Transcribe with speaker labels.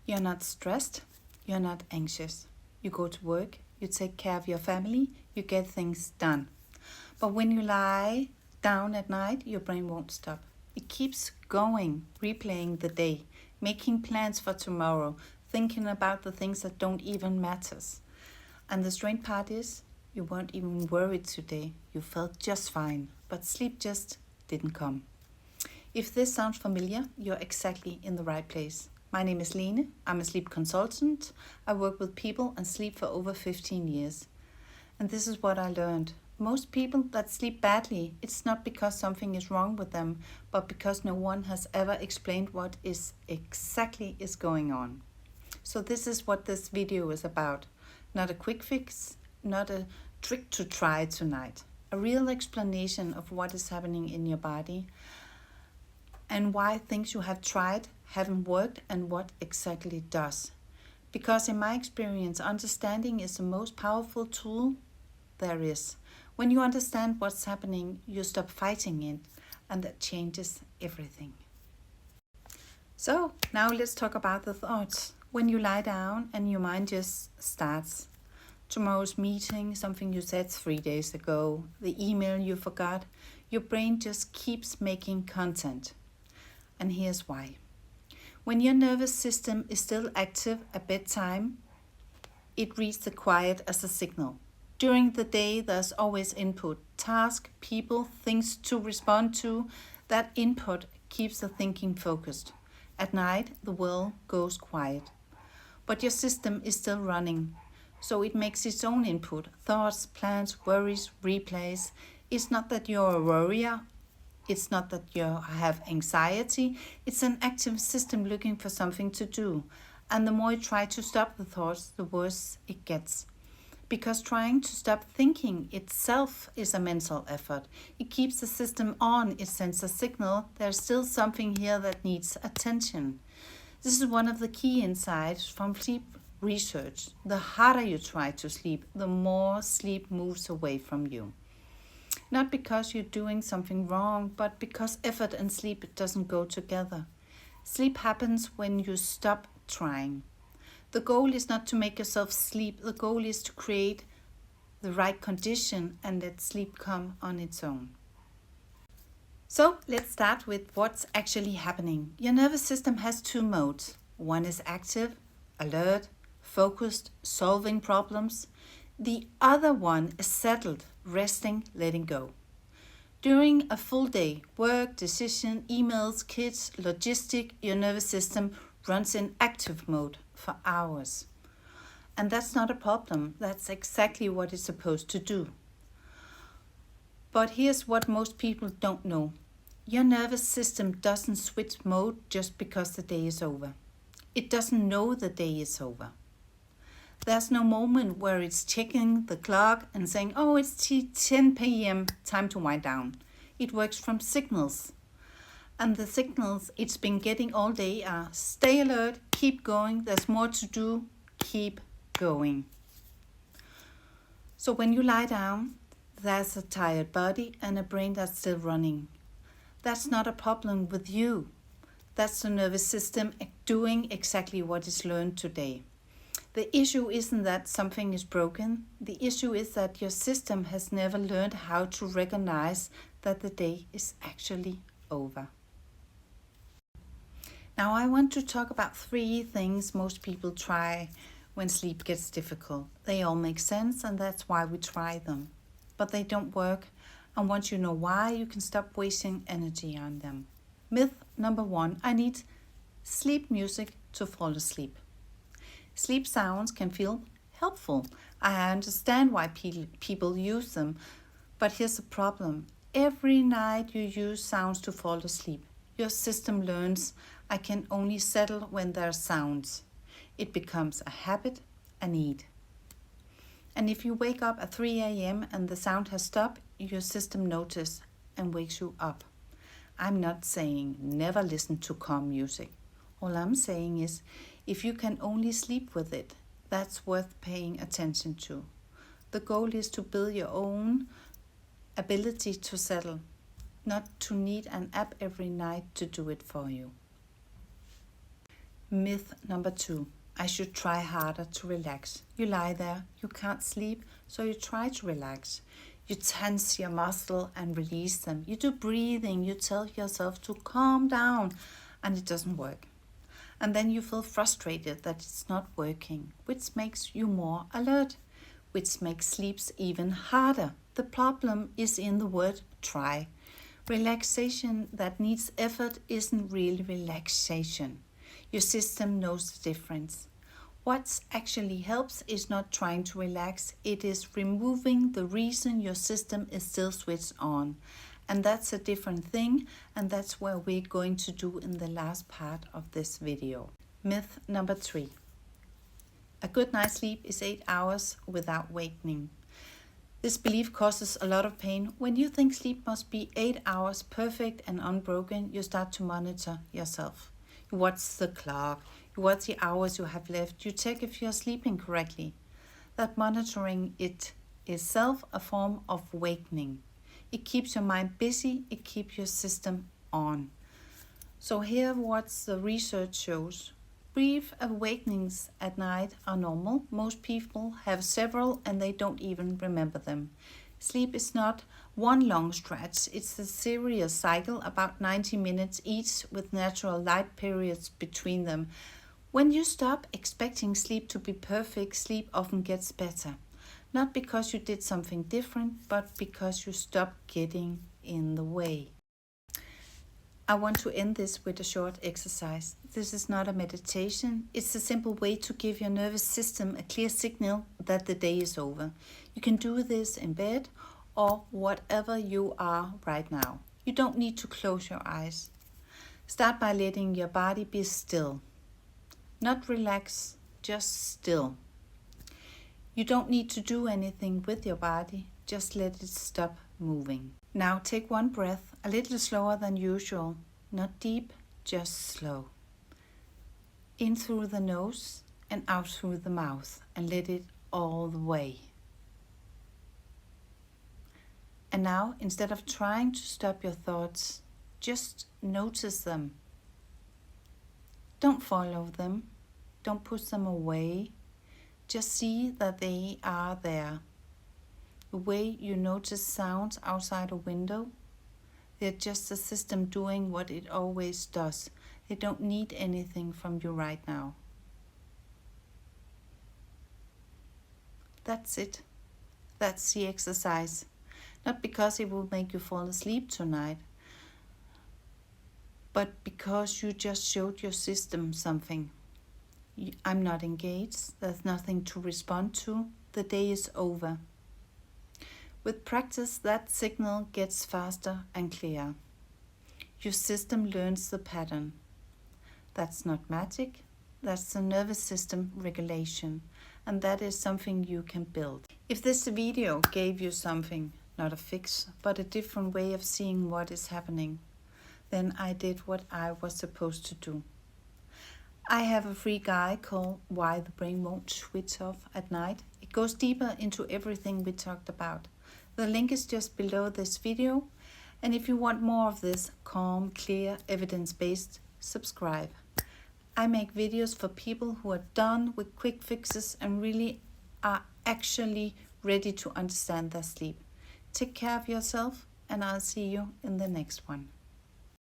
Speaker 1: You're not stressed, you're not anxious. You go to work, you take care of your family, you get things done. But when you lie down at night, your brain won't stop. It keeps going, replaying the day, making plans for tomorrow, thinking about the things that don't even matter. And the strange part is, you weren't even worried today. You felt just fine, but sleep just didn't come. If this sounds familiar, you're exactly in the right place. My name is Lene. I'm a sleep consultant. I work with people and sleep for over 15 years. And this is what I learned. Most people that sleep badly, it's not because something is wrong with them, but because no one has ever explained what exactly is going on. So this is what this video is about. Not a quick fix, not a trick to try tonight. A real explanation of what is happening in your body and why things you have tried haven't worked and what exactly does. Because in my experience, understanding is the most powerful tool there is. When you understand what's happening, you stop fighting it, and that changes everything. So now let's talk about the thoughts. When you lie down and your mind just starts. Tomorrow's meeting, something you said 3 days ago, the email you forgot, your brain just keeps making content. And here's why. When your nervous system is still active at bedtime, it reads the quiet as a signal. During the day, there's always input, task, people, things to respond to. That input keeps the thinking focused. At night, the world goes quiet. But your system is still running, so it makes its own input, thoughts, plans, worries, replays. It's not that you're a worrier. It's not that you have anxiety. It's an active system looking for something to do. And the more you try to stop the thoughts, the worse it gets. Because trying to stop thinking itself is a mental effort. It keeps the system on, it sends a signal. There's still something here that needs attention. This is one of the key insights from sleep research. The harder you try to sleep, the more sleep moves away from you. Not because you're doing something wrong, but because effort and sleep doesn't go together. Sleep happens when you stop trying. The goal is not to make yourself sleep. The goal is to create the right condition and let sleep come on its own. So let's start with what's actually happening. Your nervous system has two modes. One is active, alert, focused, solving problems. The other one is settled, resting, letting go. During a full day, work, decision, emails, kids, logistic, your nervous system runs in active mode for hours. And that's not a problem. That's exactly what it's supposed to do. But here's what most people don't know. Your nervous system doesn't switch mode just because the day is over. It doesn't know the day is over. There's no moment where it's checking the clock and saying, oh, it's 10 p.m., time to wind down. It works from signals. And the signals it's been getting all day are stay alert, keep going, there's more to do, keep going. So when you lie down, there's a tired body and a brain that's still running. That's not a problem with you. That's the nervous system doing exactly what is learned today. The issue isn't that something is broken. The issue is that your system has never learned how to recognize that the day is actually over. Now I want to talk about 3 things most people try when sleep gets difficult. They all make sense and that's why we try them. But they don't work, and once you know why, you can stop wasting energy on them. Myth number 1, I need sleep music to fall asleep. Sleep sounds can feel helpful. I understand why people use them, but here's the problem. Every night you use sounds to fall asleep. Your system learns I can only settle when there are sounds. It becomes a habit, a need. And if you wake up at 3 a.m. and the sound has stopped, your system notices and wakes you up. I'm not saying never listen to calm music. All I'm saying is if you can only sleep with it, that's worth paying attention to. The goal is to build your own ability to settle, not to need an app every night to do it for you. Myth number 2. I should try harder to relax. You lie there, you can't sleep, so you try to relax. You tense your muscle and release them. You do breathing, you tell yourself to calm down, and it doesn't work. And then you feel frustrated that it's not working, which makes you more alert, which makes sleeps even harder. The problem is in the word try. Relaxation that needs effort isn't really relaxation. Your system knows the difference. What actually helps is not trying to relax, it is removing the reason your system is still switched on. And that's a different thing, and that's what we're going to do in the last part of this video. Myth number 3. A good night's sleep is 8 hours without wakening. This belief causes a lot of pain. When you think sleep must be 8 hours perfect and unbroken, you start to monitor yourself. You watch the clock, you watch the hours you have left, you check if you are sleeping correctly. That monitoring it itself a form of awakening. It keeps your mind busy, it keeps your system on. So here what the research shows. Brief awakenings at night are normal. Most people have several and they don't even remember them. Sleep is not one long stretch, it's a serious cycle, about 90 minutes each with natural light periods between them. When you stop expecting sleep to be perfect, sleep often gets better. Not because you did something different, but because you stop getting in the way. I want to end this with a short exercise. This is not a meditation. It's a simple way to give your nervous system a clear signal that the day is over. You can do this in bed or whatever you are right now. You don't need to close your eyes. Start by letting your body be still. Not relax, just still. You don't need to do anything with your body. Just let it stop moving. Now take one breath, a little slower than usual. Not deep, just slow. In through the nose and out through the mouth, and let it all the way. And now, instead of trying to stop your thoughts, just notice them. Don't follow them. Don't push them away. Just see that they are there. The way you notice sounds outside a window, they're just the system doing what it always does. They don't need anything from you right now. That's it. That's the exercise. Not because it will make you fall asleep tonight, but because you just showed your system something. I'm not engaged. There's nothing to respond to. The day is over. With practice, that signal gets faster and clearer. Your system learns the pattern. That's not magic. That's the nervous system regulation. And that is something you can build. If this video gave you something, not a fix, but a different way of seeing what is happening, then I did what I was supposed to do. I have a free guide called Why the Brain Won't Switch Off at Night. It goes deeper into everything we talked about. The link is just below this video. And if you want more of this calm, clear, evidence-based, subscribe. I make videos for people who are done with quick fixes and really are actually ready to understand their sleep. Take care of yourself, and I'll see you in the next one.